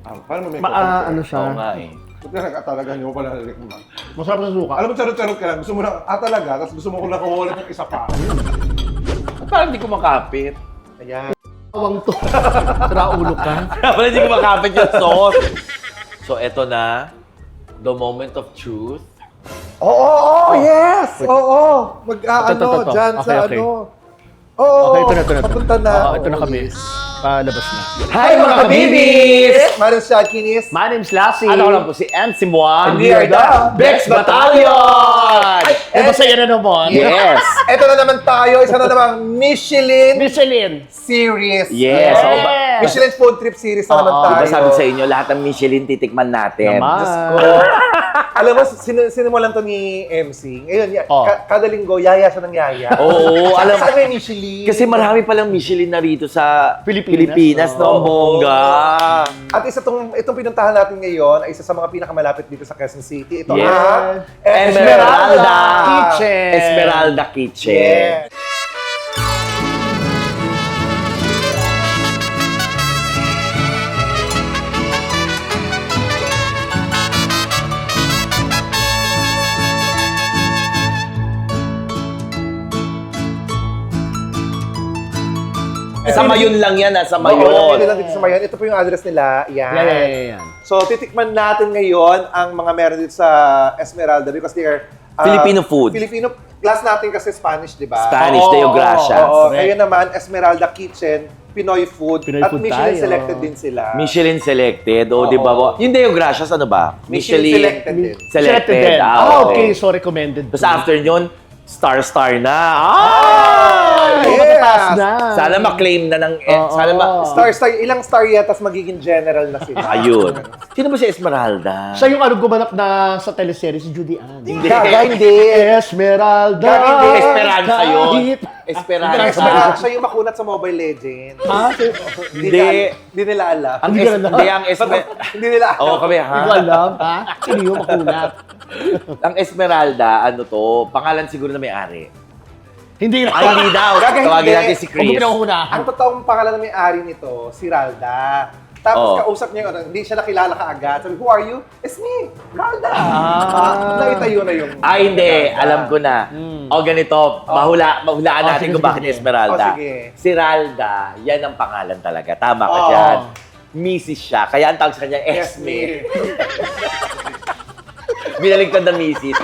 Paano mo may Ano siya? Oo nga eh. Ba't ka talaga hindi mo pala nalikman? Masarap sa suka. Alam mo, charot-charot ka lang. Gusto mo na, talaga, tapos gusto mo ko lang kuhulit ng isa pa. Parang hindi ko makapit. Ayan. Awang to. Traulo ka. Parang hindi ko makapit yung sauce. So, eto na. The moment of truth. Oo, yes! Oo! Mag-ano, Ito. dyan sa Okay. ano. Oo, Okay, ito na. papunta na. Ito na kami. Palabas na. Hi mga kabibis! Maris Shakinis. My name's Lassie. Ano ko lang po si MC Moan. And we are the Bex Battalion! Eh, masaya na naman. Yes! Ito na naman tayo, isa na namang Michelin Michelin. series. Yes! Yeah. So, Michelin food trip series na naman Oo. tayo. diba sabi sa inyo, lahat ng Michelin titikman natin. Naman. Diyos ko. Alam mo, sinimulan to ni MC. Ngayon, Oh. kada linggo, yaya siya ng yaya. Oo, alam Saan may Michelin? Kasi marami palang Michelin na rito sa Pilipinas, no? Ang bongga. At itong pinuntahan natin ngayon ay isa sa mga pinakamalapit dito sa Quezon City. Ito Yes. ang Esmeralda Kitchen. Esmeralda Kitchen. Yeah. Sa Mayon lang yan, sa Oo, Mayon. lang dito sa Mayon. Ito po yung address nila. Yan. Yan. So, titikman natin ngayon ang mga meron dito sa Esmeralda because they are Filipino food. Filipino. Class natin kasi Spanish, di ba? Spanish, Oo, Deo Gracias. Oo. Correct. Ngayon naman, Esmeralda Kitchen, Pinoy food. Pinoy at food Michelin tayo. selected din sila. Michelin selected, o Oo. di ba? Yung Deo Gracias, ano ba? Michelin selected din. Selected. Okay. So recommended. Tapos after yun, star na. Yes! Mataas na. Sana ma-claim na ng... Oo. Sana Star, ilang star yan, tapos magiging general na sila. Ayun. Sino ba si Esmeralda? Siya yung gumanap na sa teleserye, si Judy Ann. Gaga, hindi. Esmeralda. Gaga, hindi. Esperanza yun. Kahit- Esperanza. Esmeralda, siya yung makunat sa Mobile Legends. Ha? Hindi nila alam. Ang Hindi ka alam. Hindi, ang Esmeralda. Hindi nila alam. Oo, kami ha. Hindi ko alam, ha? Sino yung makunat? Ang Esmeralda, ano to, pangalan siguro na may-ari. Hindi na. Ay, hindi daw. Gaga, hindi. Tawagin natin si Huwag Chris. mo pinakunahan. Ang totoong pangalan ng may-ari nito, si Ralda. Tapos Oh. kausap niya yung hindi siya nakilala kaagad. Sabi, who are you? It's me, Ralda. Naitayo na yung... Ay, hindi. Ralda. Alam ko na. O ganito, mahulaan natin sige, kung bakit sige. Esmeralda. Oh, sige. Si Ralda, yan ang pangalan talaga. Tama ka Oo. dyan. Mrs. siya. Kaya ang tawag sa kanya, Esme. Binaligtad na Mrs.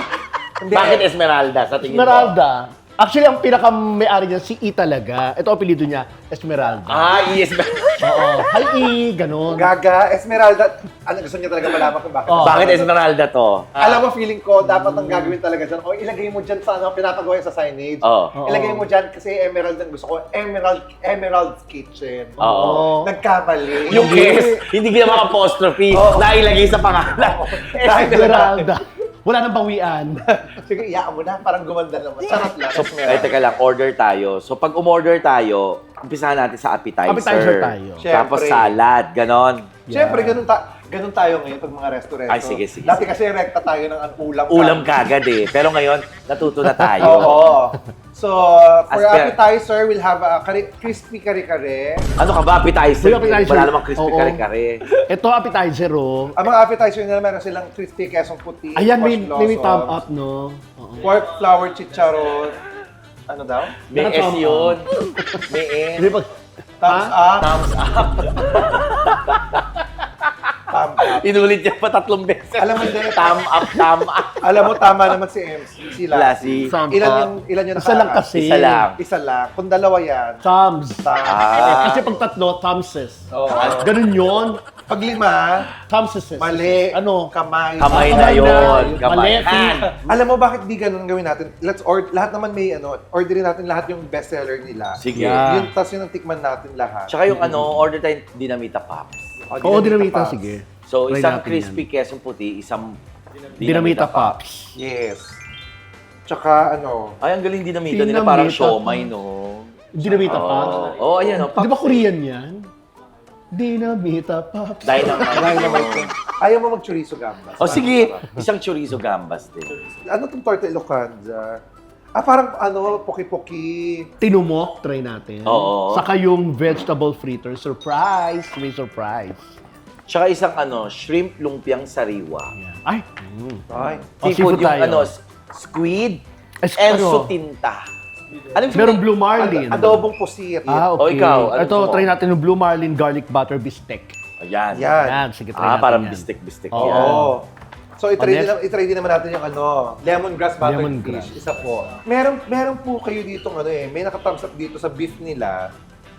Bakit Esmeralda sa tingin mo? Esmeralda. Actually, ang pinaka-may-ari niya, si E talaga. Ito ang apelido niya, Esmeralda. Ah, yes. Oo. Hi E, ganun. Gaga, Esmeralda. Ano, gusto niya talaga malaman kung bakit. Oh. Bakit Esmeralda to? Alam mo, feeling ko, dapat ang gagawin talaga dyan, o ilagay mo dyan sa ano, pinapagawa sa signage. Oo. Ilagay mo dyan, kasi Emerald ang gusto ko, Emerald Kitchen. Oo. Nagkamali. Yung S, hindi ginawa apostrophe, nailagay sa pangalan. Esmeralda. Wala nang bawian. Sige, iyaan mo na. Parang gumanda naman. Charot lang. So, ay, teka lang, order tayo. So, pag umorder tayo, umpisahan natin sa appetizer. Appetizer tayo. Tapos Siyempre. salad, ganon. Siyempre, ganun tayo ngayon pag mga restaurant. Ay, sige, sige, Dati sige. kasi rekta tayo ng ulam. Ulam kagad eh. Pero ngayon, natuto na tayo. Oo. So, for Asper- appetizer, we'll have a crispy kare-kare. Ano ka ba, appetizer? Uy, appetizer. Wala namang crispy Oo. kare-kare. Ito appetizer, oh. Ang mga appetizer nila, meron silang crispy quesong puti. Ayan, may squash thumb blossom, up, no? Oo. pork flour chicharon. Ano daw? May S Naka-thumb yun. May S. Hindi pag... Thumbs up. Thumbs up. Thumb up. Inulit niya pa 3 beses. Alam mo, hindi. Thumb up, thumb up. Alam mo, tama naman si MC. Sila. Lassie. Thumb Ilan yung Isa lang nakaka- kasi. Isa lang. Isa lang. Kung dalawa yan. Thumbs. Thumb. Ah. Kasi pag tatlo, thumbses. Oo. Ganun yun. Pag lima, Thumbses. mali. Ano? Kamay. Kamay Kamay na yun. na. Kamay. Mali. Hand. Alam mo bakit di ganun ang gawin natin? Lahat naman may orderin natin lahat yung bestseller nila. Sige. Yeah. Yun, tas yun ang tikman natin lahat. Tsaka yung order tayo Dinamita Pops. Oo, dinamita, Pops. sige. So, Try isang natin crispy yan. quesong puti, isang Dinamita Pops. Yes. Tsaka Ay, ang galing dinamita nila. Parang siomay, no? Dinamita Oo. Pops. Oo, ayan, oh. Di ba Korean yan? Dinamita Pops. Dynamite. ayaw mo mag-chorizo gambas. O sige, isang chorizo gambas din. Ano itong torta Ilocanda? Parang poki-poki. Tinumok, try natin. Oo. Saka yung vegetable fritter, surprise! May surprise. Tsaka isang shrimp lumpiang sariwa. Ay, Ay. seafood Seafood yung tayo. squid Es- and ano? sutinta. Alam Meron Blue Marlin. Adobong pusit. Ah, O, okay. ikaw, ano Ito, mo? try natin yung Blue Marlin garlic butter bistec. Ayan. Yan. Yan, sige, try natin Parang yan. bistek-bistek Oo. yan. Oo. So, Honest? itry din naman natin yung lemongrass buttered Lemongrass. fish. Isa po. Meron po kayo dito may naka-thumbs up dito sa beef nila.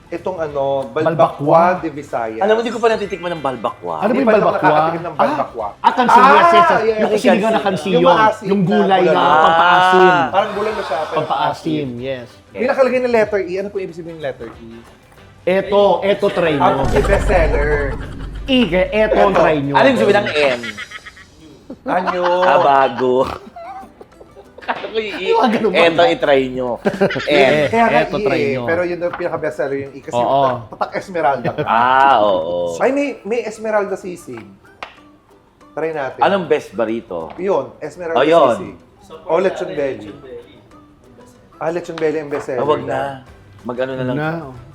Itong Balbakwa. balbakwa de Visayas. Alam mo, hindi ko pa natitikman ng balbakwa. Ano ba Hindi yung pa naman balbakwa? nakakatikim ng balbakwa. Kansi, yes, yes, yes. yes. Yung sinigang na kansi Yung yun. maasim Yung na gulay na bulalo. pampaasim. Parang bulan na siya. pero Pampaasim, yes. May nakalagay na letter E. Ano po ibig sabihin ng letter E? Eto try Ang nyo. bestseller. Eto ang Eto. try nyo. Ano yung sabihin ng M? Anyo. Bago. Kala ko yung E. Yung ganun ba? Eto, itry nyo. M. Kaya nga Eto, E try eh. nyo. Pero yun ang pinaka-bestseller yung E. Kasi Oo. patak Esmeralda ka. Oo. Ay, may Esmeralda sisig. Try natin. Anong best ba rito? Yun, Esmeralda Oh, yun. sisig. O lechon belly. Lechon belly ang bestseller. Huwag na. Mag-ano na lang. Na.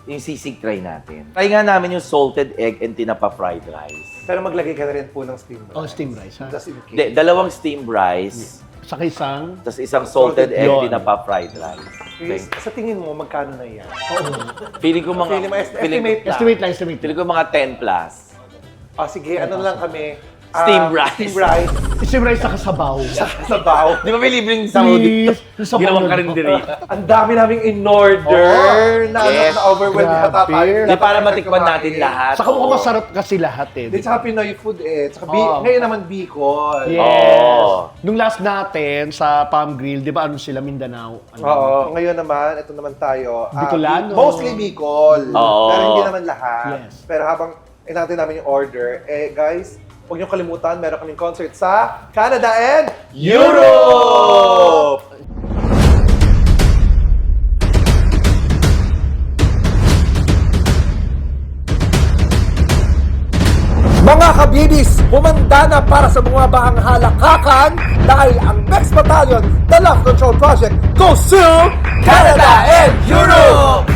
Yung sisig try natin. Try nga namin yung salted egg and tinapa fried rice. Pero maglagay ka na rin po ng steam rice. Oh, steam rice, ha? Just in case. Hindi, dalawang steamed rice, Sa isang... tapos isang salted egg, Yun. tinapa fried rice. Chris, sa tingin mo, magkano na yan? Feeling ko mga... Feeling mo, estimate lang. Estimate lang, estimate. Feeling ko mga 10 plus. Sige, ano lang kami? Steamed rice. Steamed rice. Steam rice sa kasabaw. Sa baw. Di ba may libreng sabaw dito? Yung sabaw Ginawang na- karinderi. Ang dami naming in-order Yes. na overwhelmed hata Grabe. tayo. Di para matikman natin lahat. Saka mukhang Oo. masarap kasi lahat eh. Di, tsaka Pinoy food eh. Tsaka Oo. ngayon naman Bicol. Yes. Oo. Nung last natin sa Palm Grill, di ba ano sila, Mindanao? Ano? Oo. Ngayon naman, ito naman tayo. Bicolano. Mostly Bicol. Oo. Pero hindi naman lahat. Yes. Pero habang inantay namin yung order, guys, huwag niyong kalimutan, meron kaming concert sa Canada and Europe! Mga kabibis, humanda na para sa bumabahang halakakan dahil ang Next Battalion, The Love Control Project, goes to Canada and Europe!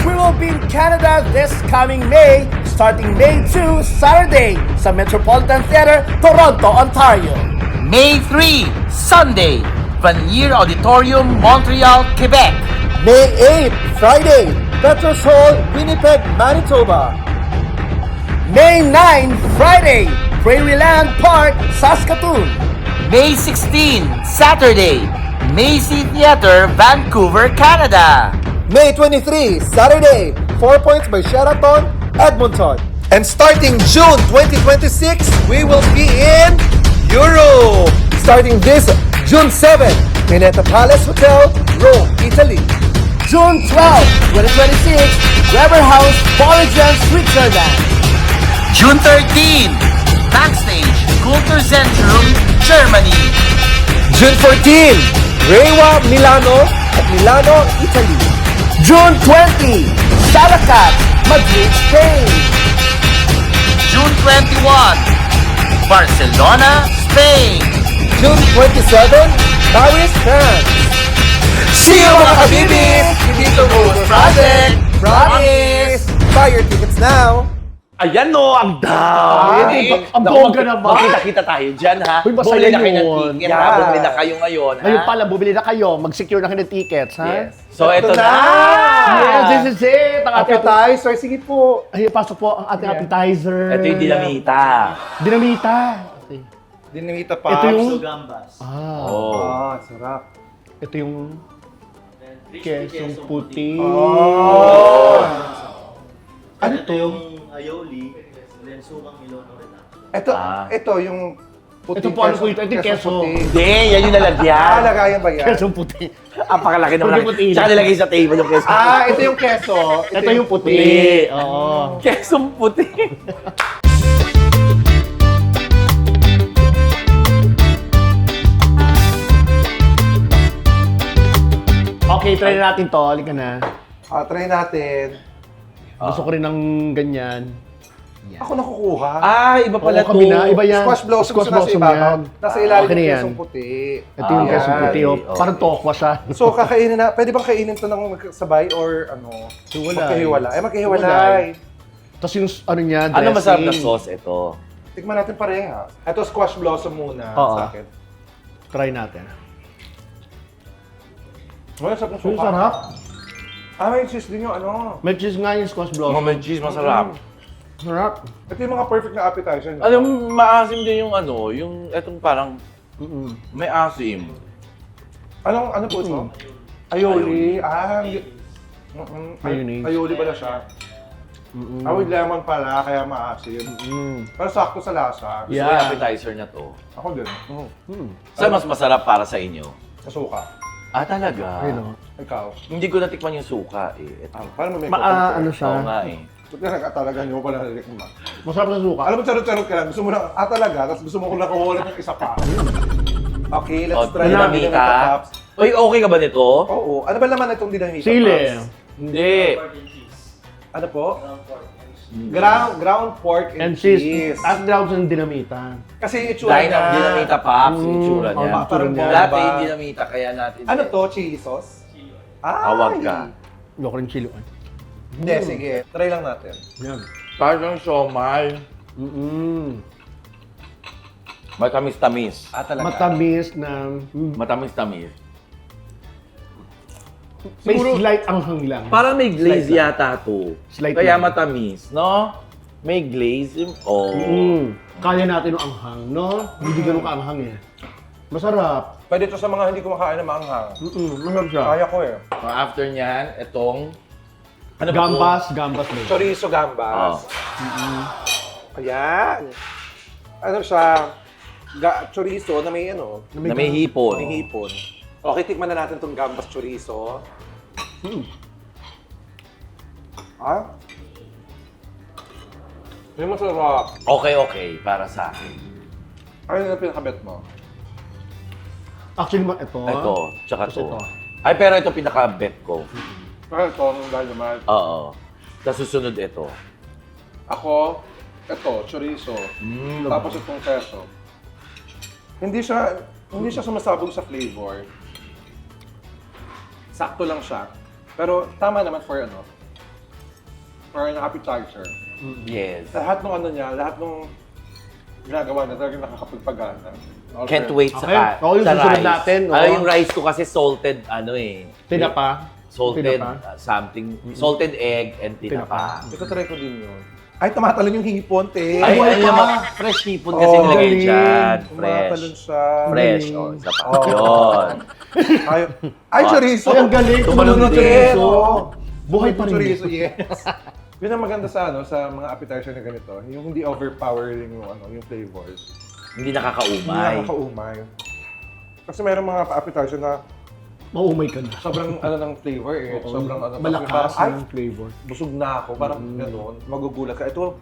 We will be in Canada this coming May, starting May 2, Saturday, sa Metropolitan Theatre, Toronto, Ontario. May 3, Sunday, Vanier Auditorium, Montreal, Quebec. May 8, Friday, Petros Hall, Winnipeg, Manitoba. May 9, Friday, Prairieland Park, Saskatoon. May 16, Saturday, Macy Theatre, Vancouver, Canada. May 23, Saturday, 4 Points by Sheraton, Edmonton. And starting June 2026, we will be in Europe. Starting this June 7, Mineta Palace Hotel, Rome, Italy. June 12, 2026, Weber House, Bolligen, Switzerland. June 13, Backstage, Kulturzentrum, Germany. June 14, Rewa, Milano, at Milano, Italy. June 20, Salacat, Madrid, Spain. June 21, Barcelona, Spain. June 27, Paris, France. See you mga kabibis! Hindi ito Mood Project! Promise! Buy your tickets now! Ayan no, ang dami. Ang Naku, bongga naman. Magkita-kita tayo dyan, ha? Uy, masaya Bumili na kayo ng yun. ticket, Yeah. ha? Bumili na kayo ngayon, ha? Ngayon pala, bumili na kayo. Mag-secure na kayo ng tickets, ha? Yes. So, ito Ito na! na! Yes, this is it. Ang ating Appetizer, sige po! Ay, pasok po ang ating appetizer. Ito yung dinamita. Dinamita. Okay. Dinamita pa. Ito yung... Gambas. Oh. Sarap. Ito yung kesong puti. Oh! Ano Ito to? yung aioli, then sukang Ilocos rin. Ito, Ah. ito yung puti. Ito po, ano po ito? Ito yung keso. Hindi, yan yung nalagyan. lagayan ba yan? Kesong puti. Ang pakalaki naman. Puti, puti. Tsaka nilagay sa table yung keso. Ito yung keso. Ito yung puti. Oo. Kesong puti. Okay, try na natin to. Halika na. Try natin. Gusto ko rin ng ganyan. Ako nakukuha. Iba pala Oo, kami na. Iba yan. Squash blossom Squash sa nasa blossom ibabaw. yan. Nasa ilalim Okay na yung yan. kesong puti. Ito yung kesong yan. puti. Oh. Okay. Parang tokwa siya. So, kakainin na. Pwede bang kainin to ng magkasabay or ano? Hiwalay. Magkahiwalay. Magkahiwalay. Hiwalay. Tapos yung ano niya, dressing. Ano masarap na sauce ito? Tikman natin pareha. Ito, squash blossom muna Oo. sa akin. Try natin. Well, sarap ng Ang suka. sarap. May cheese din yung ano. May cheese nga yung squash blossom. May cheese, masarap. Sarap. Ito yung mga perfect na appetizer. No? Alam mo, maasim din yung ano, yung etong parang may asim. Ano po ito? Aioli. Mayonnaise. Aioli pala siya. With lemon pala, kaya maasim. Pero sakto sa lasa. Gusto ko yung appetizer na to. Ako din. Saan mas masarap para sa inyo? Sa suka. Ah, talaga? Ayun, oh. Ikaw. Hindi ko natikman yung suka eh. Ito. Paano may Ano siya? Oo nga eh. Ba't nga talaga nyo pala nalikman? Masarap sa suka. Alam mo, charot-charot ka lang. Gusto mo na, talaga, tapos gusto mo ko nakuhulit ng isa pa. Okay, let's try na dinamita. Pops. Uy, okay ka ba nito? Oo. Ano ba naman itong dinamita? Sili. Pops? Hindi. Ano po? Ground pork And and, cheese. At ground ng dinamita. Kasi yung itsura Line of na... dinamita pops, yung tsura niya. Oh, parang bomba. Dati yung dinamita, kaya natin. Ano to? Chili sauce? Awag ka. Loko rin chili. Hindi, sige. Try lang natin. Yan. Parang siomay. Matamis-tamis. Talaga? Matamis na... Matamis-tamis. May slight anghang lang. Parang may glaze Slight lang. yata to. Slight Kaya lang. matamis, no? May glaze. Oh. Kaya natin yung anghang, no? Hindi ganun kaanghang eh. Masarap. Pwede ito sa mga hindi kumakain na maanghang. Masarap siya. Kaya ko eh. So after nyan, itong... Ano ba to? Gambas din. Chorizo gambas. Ayan. Ano siya? Chorizo na may ano? Na may hipon. May hipon. Okay, tikman na natin itong gambas chorizo. May masarap. Okay, para sa akin. Ano yung pinakabet mo? Actually, ito. Ito, tsaka Tapos to. ito. Ay, pero ito pinaka-bet ko. Ito, ang dynamite. Oo. Tapos susunod ito. Ako, ito, chorizo. Tapos itong queso. Hindi siya sumasabog sa flavor. Sakto lang siya. Pero tama naman for for an appetizer. Yes. Lahat ng lahat ng ginagawa na talagang nakakapagpagana. Can't wait sa, Okay. Oo, yung sa susunod rice. natin, oh. Yung rice ko kasi salted, Tinapa. salted Tinapa. something, salted egg and tinapa. Ito try ko din yun. Ay, tumatalon yung hipon, te. Ay, buhay ano pa. naman, fresh hipon kasi Oh, nilagay galing. dyan. Tumatalon Fresh. siya. Fresh. Galing. Oh, isa pa. Oh. Yun. Ay, chorizo. Ay, ang galing. Tumalon Tumalon ng din. chorizo. Oo. Buhay pa rin. Chorizo, yes. Yun ang maganda sa sa mga appetizer na ganito, yung hindi overpowering yung flavors. Hindi Hindi nakakaumay. nakakaumay. Kasi mayroong mga appetizer na Maumay ka na. sobrang ng flavor eh. Sobrang Malakas parang, yung flavor. busog na ako. Parang gano'n, magugulat ka. Ito,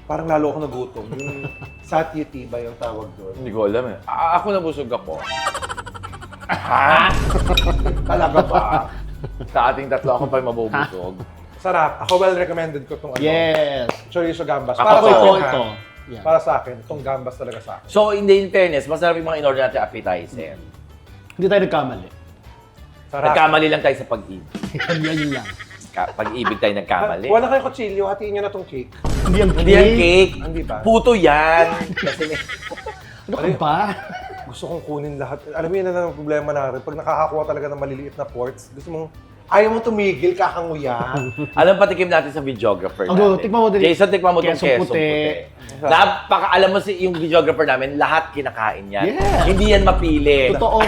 parang lalo ako nagutom. Yung satiety ba yung tawag doon? Hindi ko alam eh. Ako nabusog ako. Talaga ba? Sa ating tatlo ako pa yung mabubusog. Sarap. Ako well recommended ko itong Yes. chorizo gambas. Ako Para sa ito, akin, ha? ito. Yeah. Para sa akin, itong gambas talaga sa akin. So, in fairness, masarap yung mga in-order natin appetizer. Hindi tayo nagkamali. Sarap. Nagkamali lang tayo sa pag-ibig. Yan lang. Pag-ibig tayo nagkamali. Wala kayong kutsilyo, hatiin nyo na itong cake. Hindi yan Hindi yan cake. Hindi ba? Puto yan. Kasi may... Ano ka ba? Gusto kong kunin lahat. Alam mo yun na ang problema natin. Pag nakakakuha talaga ng maliliit na ports, gusto mong, ayaw mo tumigil, kakanguya. Alam, patikim natin sa videographer Ako, natin. tikman mo din. Jason, tikman mo itong Kesong kesong puti. puti. Alam mo yung videographer namin, lahat kinakain yan. Yeah. Hindi yan mapili. Totoo.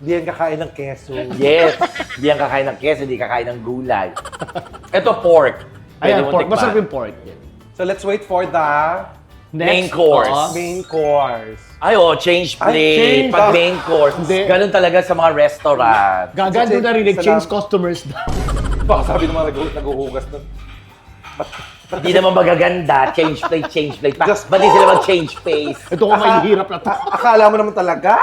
Hindi yan kakain ng keso. Yes. Hindi yan kakain ng queso, hindi kakain ng gulay. Ito pork. Pwede Ayan, mo pork. tikman. Masarap yung pork. So let's wait for the Main course. Oo. main course. Ay, change plate. change. Pag main course. Hindi. Ganun talaga sa mga restaurant. Gagan doon narinig, Salam. change customers daw. Baka sabi ng mga naghuhugas nun. Hindi naman magaganda. Change plate. Just- Ba't di sila mag-change face? Ito ko mahihirap na to. Akala mo naman talaga,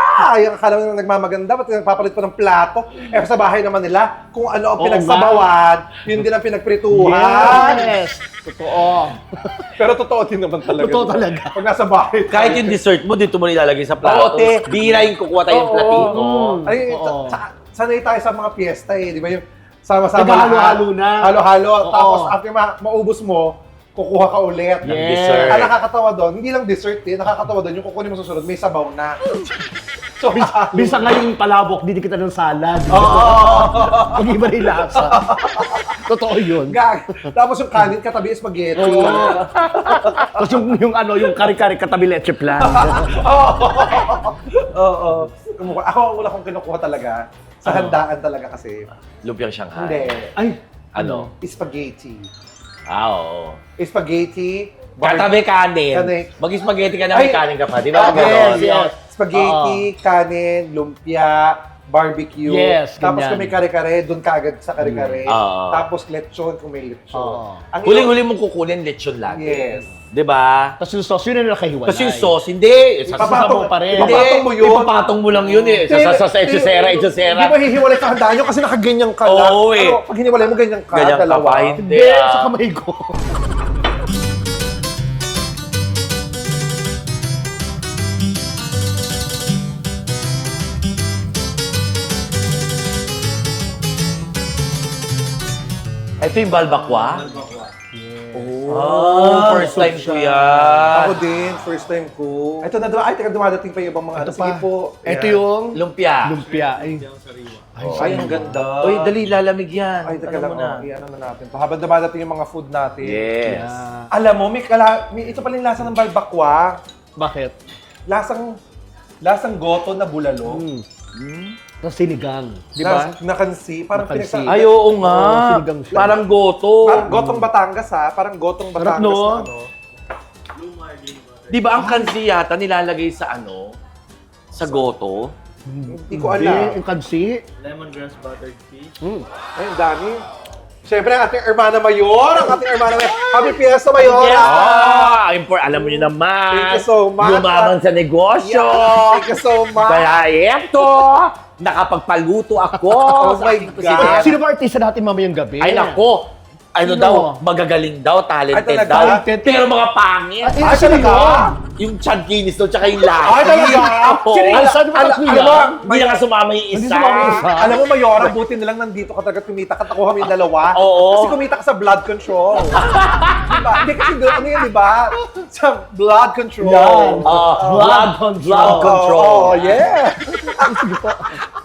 akala mo naman nagmamaganda, ba't nagpapalit pa ng plato? Eh sa bahay naman nila, kung ano ang Oo pinagsabawan, yun din ang pinagprituhan. Yes! Totoo. Pero totoo din naman talaga. Totoo talaga. Pag nasa bahay. Kahit yung dessert mo, dito mo nilalagay sa plato. Oo, te. Bira yung kukuha tayo ng Oo. platito. Ay, Oo. sanay tayo sa mga piyesta eh, di ba yung Sama-sama Naghahalo-halo na. Halo-halo. Oo. Tapos after maubos mo, kukuha ka ulit. Yes. Dessert. Ang nakakatawa doon, hindi lang dessert eh, nakakatawa doon, yung kukunin mo susunod, may sabaw na. So, Bisa ngayong palabok, didikit kita ng salad. Mag-iba rin lasa. Totoo yun. gag. Tapos yung kanin, katabi spaghetti. Tapos yung kari-kari katabi leche plan. Oo. Ako ang una kong kinukuha talaga. Sa handaan talaga kasi. Lumpiang Shanghai. Hindi. Ay, Ano? Spaghetti. Oo. Spaghetti. Katabi kanin. Kanin. Mag-spaghetti ka na Ay. may kanin ka pa. Di ba? Yes, Ganon. yes. Spaghetti, kanin, lumpia, barbecue. Yes, Tapos ganyan. kung may kare-kare, doon ka agad sa kare-kare. Oo. Tapos lechon kung may lechon. Oo. Ang Huling-huli mong kukunin, lechon lagi. Yes. Di ba? tapos yung sauce, yun na nakahiwalay. Kasi yung sauce, hindi. Ipapatong mo pa rin. Hindi. Ipapatong mo yun. Ipapatong mo lang yun eh. Sa echosera. Hindi mo hihiwalay sa handaan nyo kasi nakaganyan ka lang. Oo, eh. Ano, pag hiniwalay mo, ganyan ka, Ganyan ka dalawa. pa, hindi. Hindi, sa kamay ko. Ito yung balbakwa? Balbakwa. Oh, first time ko yan. Ako din, first time ko. Ito na, ay, teka, dumadating pa yung ibang mga ano. Ito Sige pa. po. Ito Ayan. yung Lumpia. lumpia. Ay, Yung sariwa. Ay, ang ganda. Uy, dali, lalamig yan. Ay, teka Alam lang, mo na. i-ano na natin. Habang dumadating yung mga food natin. Yes. yeah. Alam mo, ito pala yung lasa ng balbakwa. Bakit? Lasang goto na bulalo. Tapos sinigang. Di ba? Nakansi. Parang Nakansi. pinagsa... Ay, oo nga. Oo, sinigang siya. Parang goto. Parang gotong Batangas ha. Parang gotong Sarap, Batangas no? na ano. Blue marlin butter. Di ba ang kansi yata nilalagay sa ano? Sa goto? Hindi ko Hindi, alam. yung kansi. Lemongrass buttered fish. Ay, ang dami. Siyempre, ang ating Hermana Mayor. Ang ating Hermana Mayor. Happy Fiesta Mayor. Alam mo nyo naman. Thank you so much. Yumaman sa negosyo. Thank you so much. Kaya eto, nakapagpaluto ako. Oh my God. Sino ba artista natin mamayang gabi? Ay nako, ano Sino? daw, magagaling daw, talented Ay, talaga? daw. Talented. Pero mga pangit. Ay, Ay, talaga? Yung Chad Guinness daw, tsaka yung Lassie. Ay, talaga? Oo. Sino yung saan mo Alam tatlo mo, yan? Hindi na nga sumama yung Hindi isa. sumama yung isa. Alam mo, Mayora, buti na lang nandito ka talaga kumita ka. Nakuha mo yung dalawa. Oo. Kasi kumita ka sa blood control. Diba? Hindi kasi doon, ano yun, diba? Sa blood control. Yan. Blood control. Blood control. Oh, yeah.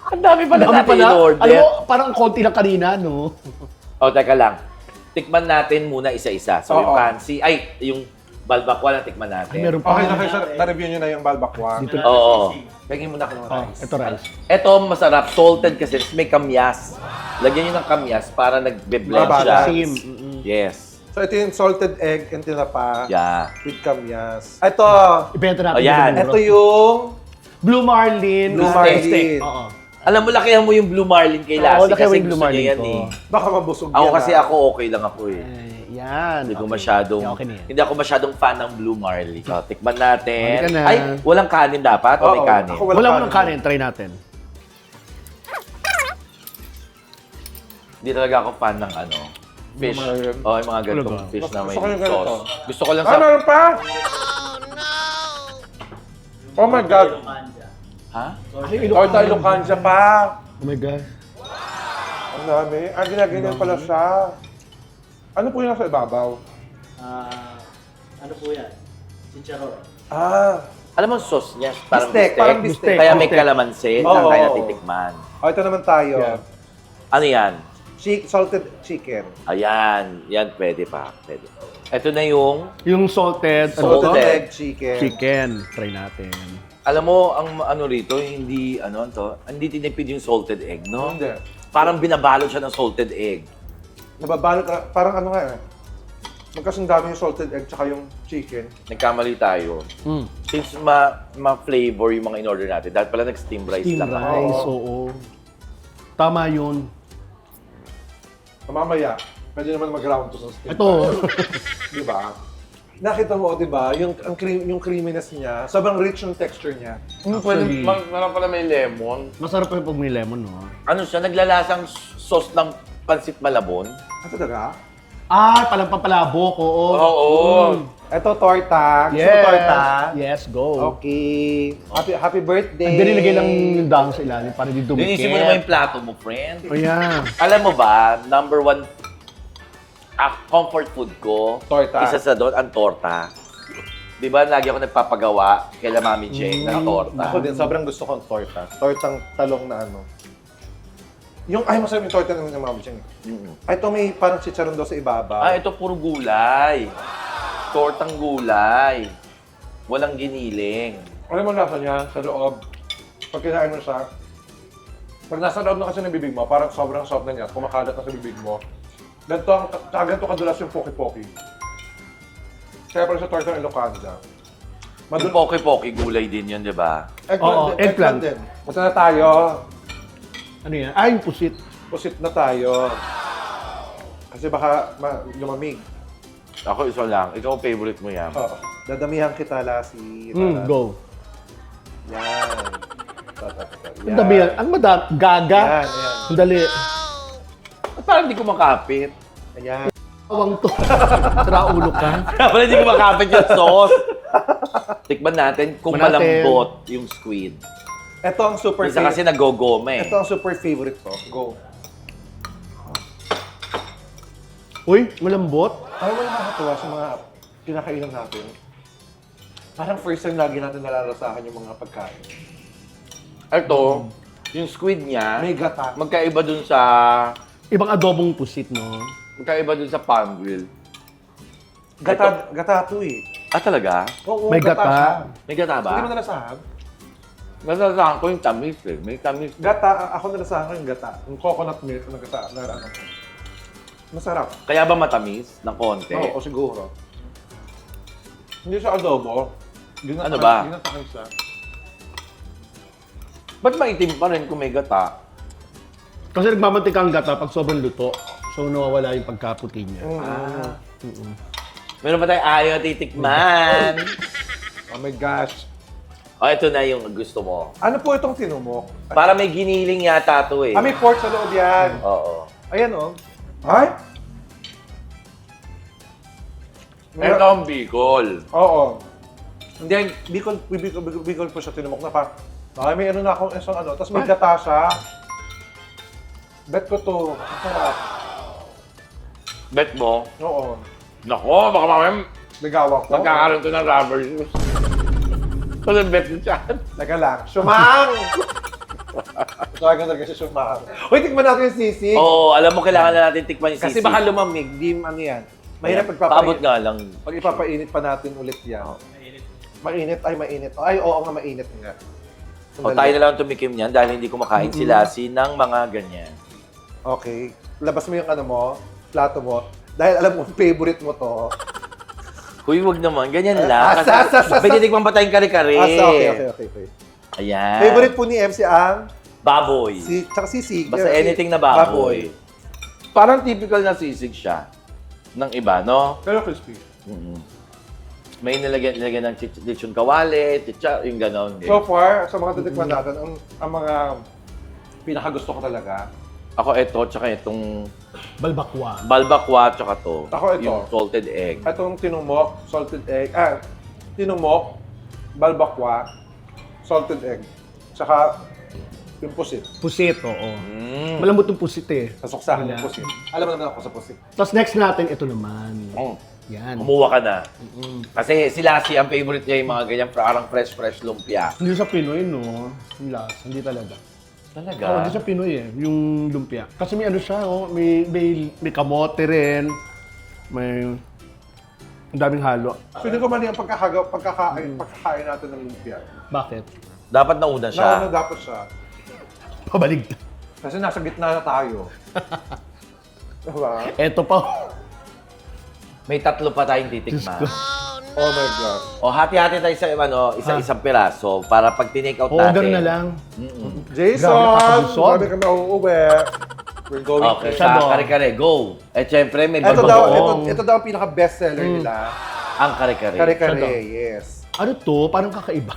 Ang dami pala Dami natin pala. in-order. Alam mo, parang konti lang kanina, no? O, teka lang. Tikman natin muna isa-isa. So, yung Oo. kansi, yung balbakwa na tikman natin. Ay, meron pa. Okay na kayo, na-review nyo na yung balbakwa. Dito. Oo. Pagin mo na ako ng Oh, rice. ito rice. Ito, masarap. Salted kasi may kamyas. Lagyan nyo ng kamyas para nagbe-blend siya. Same. Yes. So, ito yung salted egg and tinapa Yeah. with kamyas. Ito, Ibenta natin. Ayan. dito, ito yung Blue Marlin. Blue steak. Marlin. Oo. Alam mo, lakihan mo yung Blue Marlin kay Lassie Oo, lakihan mo kasi yung Blue gusto niya Marlin yan ko. eh. baka mabusog Ako yan. kasi ah. ako okay lang ako eh. Yan. Hindi ko okay. masyadong, Yeah, okay na yan. hindi ako masyadong fan ng Blue Marlin. So, tikman natin. Halika na. Ay, walang kanin dapat o may Oo, kanin? ako Wala mo ng kanin. Try natin. Hindi talaga ako fan ng ano, fish. Blue Marlin. O, yung mga ganitong Talaga? fish na may Gusto ko yung ganito. sauce. Gusto ko lang Ah, sa... meron pa? Oh my God. Ilocanja. Ha? Torta Ilocanja pa. Oh my God. Ang dami. Ginaganyan pala siya. Ano po yung nasa ibabaw? Ano po yan? Chicharon. Alam mo ang sauce niya? Parang Bistek, parang bistek. Kaya may Bistek. kalamansi. Oo. Saan tayo natitikman? Oh, ito naman tayo. Yeah. Ano yan? Salted chicken. Ayan. Yan, pwede pa. Pwede. Ito na yung... Yung salted, Salted. ano to? egg chicken. Chicken. Try natin. Alam mo, ang ano rito, hindi, ano to, hindi tinipid yung salted egg, no? Hindi. Parang binabalot siya ng salted egg. Nababalot, parang ano nga eh. Magkasundami yung salted egg tsaka yung chicken. Nagkamali tayo. Mm. Since ma-flavor yung mga in-order natin, dahil pala nag-steam rice Steam lang ako. rice, oo. Tama yun. Mamaya, pwede naman mag-round to sa steak. Ito. Di ba? Nakita mo, di ba? Yung creaminess niya, sobrang rich yung texture niya. Actually, Parang pala may lemon. masarap pa yung pag may lemon, no? Ano siya, naglalasang sauce ng pansit malabon? Ano talaga? Ah, palang pampalabok, oo. Oo. Ito, torta. Gusto mo Yes. torta? Yes, go. Okay. Happy birthday. Ang nilagay lang yung dahon sa ilalim para di dumikit. Linisin mo naman yung plato mo, friend. Oh, yeah. Alam mo ba, number one comfort food ko, Torta. isa sa doon, ang torta. Di ba, lagi ako nagpapagawa kay Mami Jane ng torta. Ako din, sobrang gusto ko ang torta. Tortang talong na ano. Ay, masarap yung torta ng Mami Jane. Ay, ito may parang chicharon daw sa ibabaw. Ah, ito puro gulay. Tortang gulay. Walang giniling. Alam mo lasa niya sa loob. Pag kinain mo siya, pag nasa loob na kasi ng bibig mo, parang sobrang soft na niya, kumakalat na sa bibig mo. Ganito kadulas yung poki-poki. Kaya pala sa torta ng Ilocanda. Yung poke-poke, gulay din yun, di ba? Oo, eggplant. din. Punta na tayo. Ano yan? Ah, yung pusit. Pusit na tayo. Kasi baka lumamig. Ako isa lang. Ikaw ang favorite mo yan. Oo. Dadamihan kita, Lassie. Go. Yan. Ang dami yan. Ang madami. Gaga. Yan, yan. Ang dali. At parang hindi ko makapit. Ayan. Awang to. Tara ulo ka. Kaya pala hindi ko makapit yung sauce. Tikman natin kung Tikman natin. malambot yung squid. Ito ang super Isa kasi nagogoma eh. Ito ang super favorite ko. Go. Uy, malambot. Alam mo nakakatuwa sa mga kinakainan natin. Parang first time lagi natin nalalasahan yung mga pagkain. Ito, yung squid niya, May gata. magkaiba dun sa... Ibang adobong pusit, no? Magkaiba dun sa palm grill. Gata to eh. Ah, talaga? Oo, May gata. siya. May gata ba? Hindi mo nalasahan? Nasasahan ko yung tamis eh. May tamis. Gata, ako nalasahan ko yung gata. Yung coconut milk na gata. Na ano. Masarap. Kaya ba matamis ng konti? Oo, siguro. Hindi siya adobo. Ano ba? Ginatakan siya. Ba't maitim pa rin kung may gata? Kasi nagmamantika ang gata pag sobrang luto. So, nawawala yung pagkaputi niya. Meron pa tayong ayaw titikman. Oh my gosh. O, ito na yung gusto mo. Ano po itong tinumok? Para may giniling yata to eh. May pork sa loob yan. Oo. Ayan oh. Ay? Ito ang Bicol. Oo. Hindi, Bicol po siya tinumok na pa. Ay, may ano na akong isang ano. Tapos may gata siya. Bet ko to. Ang sarap. Bet mo? Oo. Nako, baka mamaya Nagawang ko. magkakaroon to ng rubber shoes. Ano bet mo dyan? Teka lang. Shumang! Talaga talaga si Shumang. Uy, tikman natin yung sisig. Oo, alam mo kailangan na natin tikman yung Kasi sisig. baka lumamig. Di ano yan. Mahirap Paabot pagpapainit. nga lang. Pag ipapainit pa natin ulit yan. Mainit. Ay, mainit. Ay, oo nga, mainit nga. O tayo na lang tumikim niyan dahil hindi kumakain si Lassie ng mga ganyan. Okay. Labas mo yung ano mo, plato mo. Dahil alam mo, favorite mo to. Huy, wag naman. Ganyan lang. Asa. Pwede tikman pa tayong kare-kare. Okay. Ayan. Favorite po ni MC ang Baboy. tsaka sisig. Basta anything na baboy. Parang typical na sisig siya. Ng iba, no? Pero crispy. May nilagyan ng lechon kawali, yung ganon. So far, sa mga titikman natin, ang mga pinakagusto ko talaga. Ako ito, tsaka itong Balbakwa. balbakwa, tsaka to. Ako ito. Yung salted egg. Itong tinumok, salted egg. Tinumok, balbakwa, salted egg. Tsaka yung pusit. Pusit, oo. Mm. Malambot yung pusit eh. Sasuksahan yung pusit. Alam mo naman ako sa pusit. Tapos next natin, ito naman. Mm. Yan. Kumuha ka na. Kasi si Lassie, ang favorite niya yung mga ganyan, parang fresh lumpia. Hindi sa Pinoy, no? Yung last, hindi talaga. Talaga? Oo, hindi sa Pinoy eh, yung lumpia. Kasi may ano siya, oh, may kamote rin, may ang daming halo. So hindi ko mali ang pagkakain natin ng lumpia. Bakit? Dapat nauna siya. Nauna dapat siya. Pabaligtad. Kasi nasa gitna na tayo. Diba? Eto pa. May tatlo pa tayong Diyos titikman. ko. Oh my God. O, hati-hati tayo sa isa-isang piraso para pag tinake out natin. Order na lang. Jason! Grabe, kakabusog. Grabe kami uuwi. We're going Okay, to... Siya sa doon. kare-kare, go! Eh, syempre, may Ito bagoong. daw ang pinaka-bestseller nila. Ang kare-kare. Siya Kare-kare, daw. yes. Ano to? Parang kakaiba.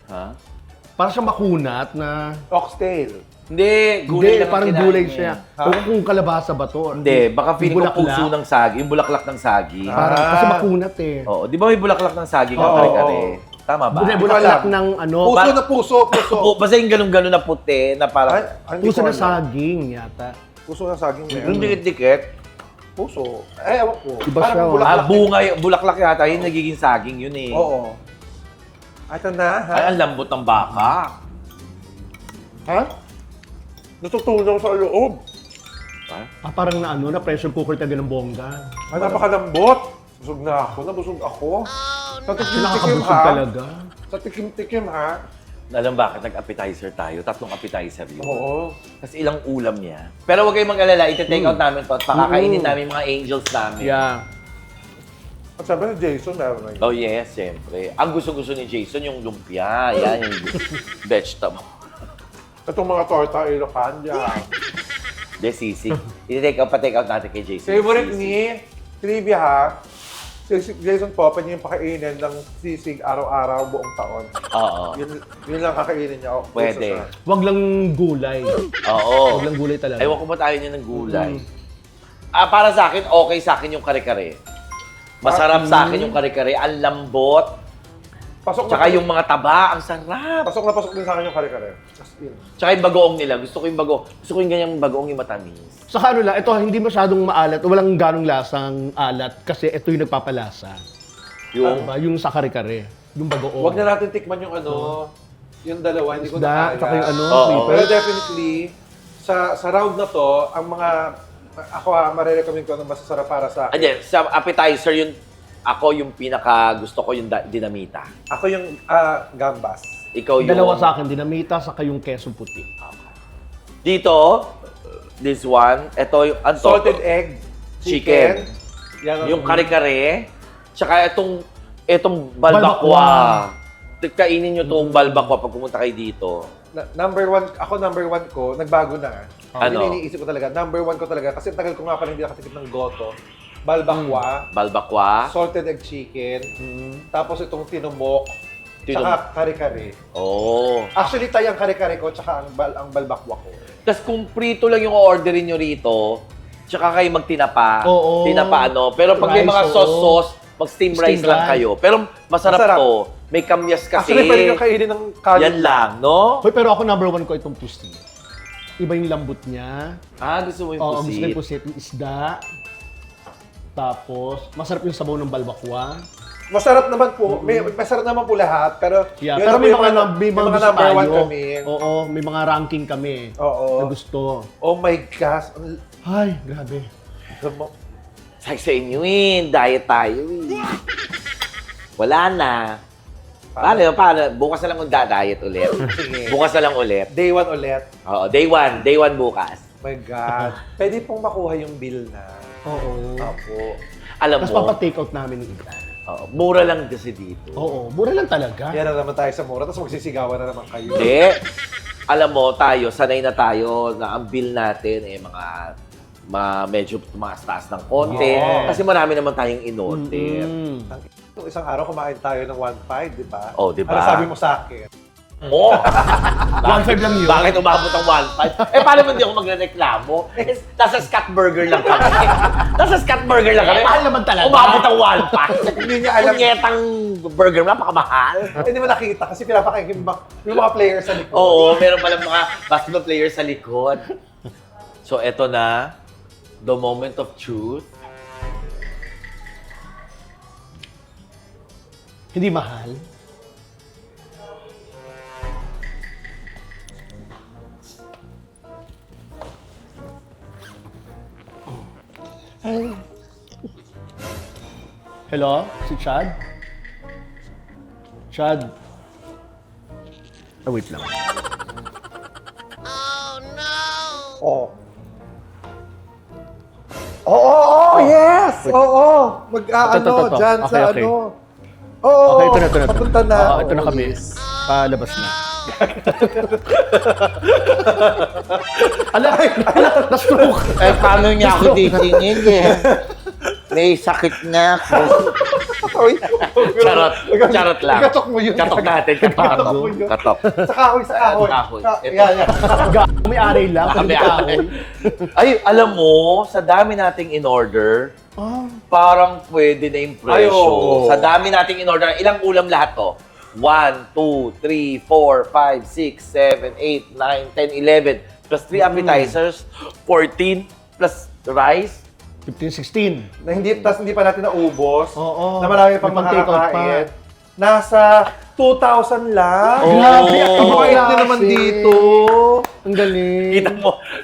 Ha? Parang siya makunat na... Oxtail. Hindi, gulay Hindi, lang ang parang kinain gulay niya. siya. O kung kalabasa ba to? Hindi, baka feeling ko Yung bulaklak. puso ng saging, yung bulaklak ng saging. Parang, kasi makunat eh. Oo, di ba may bulaklak ng saging ang Oo, kare-kare? oo. Tama ba? Bulaklak ng ano, Puso na puso. Basta yung ganun-ganun na puti na parang Hindi puso ko na alam. saging yata. Puso na saging na yung yan. dikit-dikit. Puso. Ewan ko. Iba Parang siya, oh. bulaklak. Bunga, bulaklak yata, yung nagiging saging yun eh. Oo. Ito na, ha? Ay, ang lambot ng baka. Ha? Natutunaw sa loob. Parang na ano, na pressure cooker taga ng bongga. Ay, napakalambot. Busog na ako. Nabusog ako. Sa tikim-tikim, Nakakabusog ha? talaga. Sa tikim-tikim, ha? Alam bakit nag-appetizer tayo? 3 appetizer yun. Oo. Kasi ilang ulam niya. Pero huwag kayong mag-alala, iti-take out namin to at pakakainin namin mga angels namin. Yeah. At sabi ni Jason, meron na yun. Oh yes, siyempre. Ang gusto-gusto ni Jason yung lumpia. Yan, yung vegetable. Itong mga torta, Ilocan, yan. De, sisig. I-take out, pa-take out natin kay Jason. Favorite ni trivia, ha? Si Jason po, pwede niyong pakainin ng sisig araw-araw buong taon. Oo. Yun lang kakainin niya. Oh, Pwede. puso siya. Wag lang gulay. Oo. Wag lang gulay talaga. Ewan ko ba tayo niya ng gulay. Para sa akin, okay sa akin yung kare-kare. Masarap sa akin yung kare-kare. Ang lambot. Pasok Tsaka na, yung mga taba, ang sarap. pasok din sa akin yung kare-kare. As in. Tsaka yung bagoong nila. Gusto ko yung ganyang bagoong yung matamis. Saka ano lang, ito hindi masyadong maalat, walang ganong lasang alat kasi ito yung nagpapalasa. Yung, Diba? Yung sa kare-kare, yung bagoong. Huwag na natin tikman yung ano, yung dalawa, hindi ko na Isda, kaya. tsaka yung ano, Oo. sniper. Pero definitely, sa round na to, ang mga, ako ha, marirecommend ko ng masasarap para sa akin. Ayan, sa appetizer yun, ako yung pinaka gusto ko yung dinamita. Ako yung gambas. Ikaw yung... Dalawa sa akin, dinamita, saka yung keso puti. Dito, this one, ito yung... Salted egg, Chicken. Yan ang- Yung kare-kare. Tsaka itong balbakwa. Kainin nyo itong balbakwa pag pumunta kayo dito. number one ko, nagbago na. Ano? Yun iniisip ko talaga. Number one ko talaga, kasi tagal ko nga pala hindi nakatikim ng goto. Balbakwa, Balbakwa. salted egg chicken, tapos itong tinumok, Tinumok. tsaka kare-kare. Oh. Actually, tayo ang kare-kare ko, tsaka ang balbakwa ko. Tapos kung prito lang yung orderin nyo rito, tsaka kayo magtinapa. Oo. Tinapa ano. Pero pag may Rice, mga oo. sauce, mag-steam rice Steam lang rice. kayo. Pero masarap Masarap. to. May kamyas kasi. Actually, pwede nyo kainin ng kanin. Yan lang, no? Hoy, pero ako number one ko itong pusi. Iba yung lambot niya. Gusto mo yung Oo, gusto ko yung pusit? pusit, yung isda. Tapos, masarap yung sabaw ng balbakwa. Masarap naman po. Masarap naman po lahat, pero Yeah, yun pero ang may po mga, yung may mga gusto number one tayo. kami. Oo, may mga ranking kami. Oo. Na gusto. Oh my gosh. Ay, grabe. Sabi sa inyo diet tayo Wala na. Paano? Bukas na lang diet ulit. Sige. Bukas na lang ulit. Day one ulit. Oo, day one bukas. My God. Pwede pong makuha yung bill na. Oo. Opo. Alam Tapos mo, papa-take out namin yung iba. mura lang kasi dito. Oo, mura lang talaga. Yan na naman tayo sa mura, tapos magsisigawan na naman kayo. Hindi. Alam mo, sanay na tayo na ang bill natin medyo tumaas-taas ng konti. Yes. Kasi marami naman tayong in-order. Nung isang araw, kumain tayo ng 1.5, di ba? Oh, di ba? Ano sabi mo sa akin? Mo! 1.5 lang yun. Bakit umabot ang 1.5? Paano mo hindi ako magreklamo? Nasa Scott Burger lang kami. Mahal naman talaga. Umabot ang 1.5. Hindi niya alam. Kunyetang burger, napakamahal. Hindi mo nakikita kasi pinapakain yung mga players sa likod. Oo, meron palang mga basketball players sa likod. So, eto na. The moment of truth. Hindi mahal. Hello? Si Chad? Chad? Wait lang. Oo. Oo, yes! Oo! Ito. Dyan Okay, sa okay. ano. Oo, Okay, ito na. Papunta na. Oo, ito na kami. Palabas na. Ala, na-stroke. Paano niya ako titingin May sakit na ako. Uy, Charot lang. Katok mo yun. Katok natin. Katok mo yun. Katok. Sa kahoy, sa kahoy. Kahoy. Ito. Yan, yan. May aray lang. Kami ay, alam mo, sa dami nating in-order, parang pwede na yung Ay, presyo. oo. Sa dami nating in-order, ilang ulam lahat to? 1, 2, 3, 4, 5, 6, 7, 8, 9, 10, 11. Plus 3 appetizers, 14 plus rice. 15, 16. Na hindi pa natin naubos. Oo. Na marami pang May pang-take out makakakain. Nasa 2,000 lang. Oo. Grabe, ang Ang bait klase. na naman dito. Ang galing.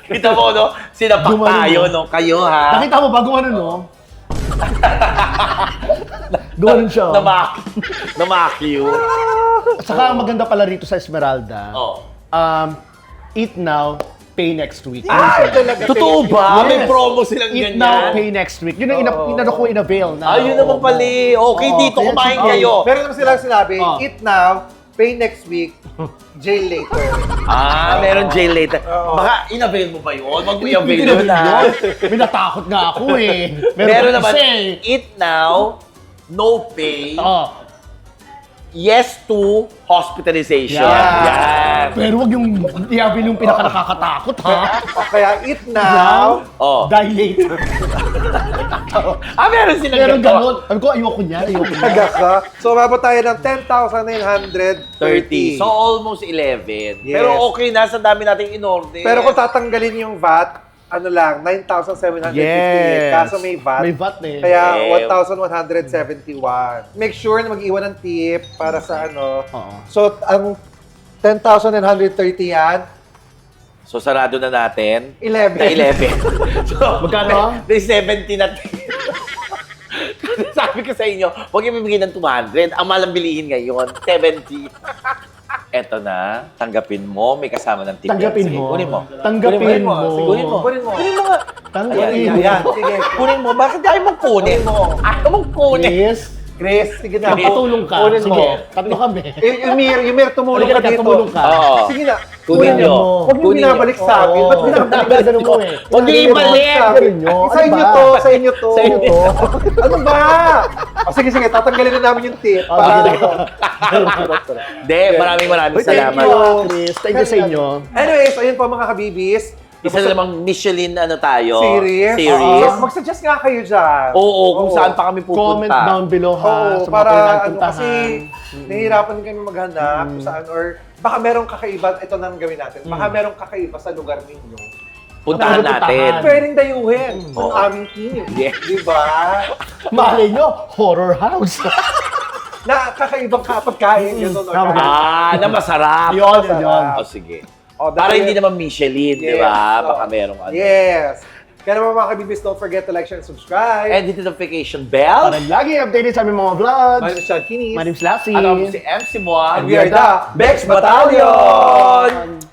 Kita mo, no? Sinapak Gumano. tayo, no? Kayo, ha? Nakita mo ba kung ano, no? Gawin siya. Namakyo. At saka ang maganda pala rito sa Esmeralda, Oh. eat now, pay next week. Ay, talaga. Totoo ba? Yes. May promo silang Eat ganyan? now, pay next week. Yun ang inano ko in-avail na. Ayun naman pali. Okay, Oo, dito kaya kumain sige. kayo. Meron naman silang sinabi, Oh. eat now, pay next week, jail later. Meron jail later. Oo. Baka in-avail mo ba yun? Wag mo Hindi i-avail na yun, ha? May natakot nga ako eh. Meron naman, kasi eh. eat now, no pay, Oh. yes to hospitalization. Yan. Yan. Pero wag yung i-avail yung pinaka-nakakatakot ha. O kaya eat now, Oh. Die later. Meron silang Pero ganito. ganun. Sabi ko, ayoko niya. taga ka. So, mabot tayo ng 10,930. 30. So, almost 11. Yes. Pero okay na, sa dami nating in-order. Pero kung tatanggalin yung VAT, ano lang, 9,758. Yes. Kaso may VAT. May VAT eh. Kaya Eh. 1,171. Make sure na mag-iwan ng tip para sa ano. Oo. So, ang 10,930 yan, So, sarado na natin. 11. Na 11. So, Magkano? May 70 na. Sabi ko sa inyo, huwag yung bibigyan ng 200. Ang malang bilihin ngayon, 70. Eto na, tanggapin mo. May kasama ng tip. Tanggapin Sige, mo. Kunin mo. Tanggapin Kunin mo. Kunin mo. Kunin mo. Kunin mo nga. Tanggapin Ayan, mo. Ayan, sige. Kunin mo. Bakit ayaw mong kunin? Kunin mo. Ayaw mong kunin. Chris, Chris, sige na. patulong ka. Kunin Sige, mo. tatlo kami. Ymir, tumulong Halika ka na, dito. tumulong ka. Oo. Sige na. Kunin nyo. Huwag niyo Kunin nyo. binabalik sa akin. Oo. Ba't binabalik Ganun mo eh. Huwag niyo ibalik. Ganun nyo. Sa Ano inyo ba? to, sa inyo to. Sa inyo to. Ano ba? O sige, tatanggalin na namin yung tip. Oh, Para sige. Hindi, maraming Uy, thank salamat. you. Chris, thank you sa inyo. Anyways, ayun po mga kabibis. Isa na namang Michelin ano tayo. Series. Series. Mag-suggest nga kayo dyan. Oo, kung saan pa kami pupunta. Comment down below Oo, ha. Sa mga para kailangan ano puntahan. kasi nahihirapan kami maghanap kung saan or baka merong kakaiba, ito na ang gawin natin. Baka merong kakaiba sa lugar ninyo. Puntahan Puntahan. natin. Pwedeng dayuhin ng Oo. aming team. Yeah. Di ba? Malay nyo, horror house. Na kakaibang kapagkain yun. Tama. Na masarap. Yun. O sige. O, Para dahil- hindi naman Michelin, di Yes, ba? so- Baka merong ano. Yes. Kaya naman mga kabibis, don't forget to like, share, and subscribe. And the notification bell. Para lagi updated sa aming mga vlogs. My name is Chad Kinis. My name's Lassie. Ano si MC Moa. And we are the Bex Battalion!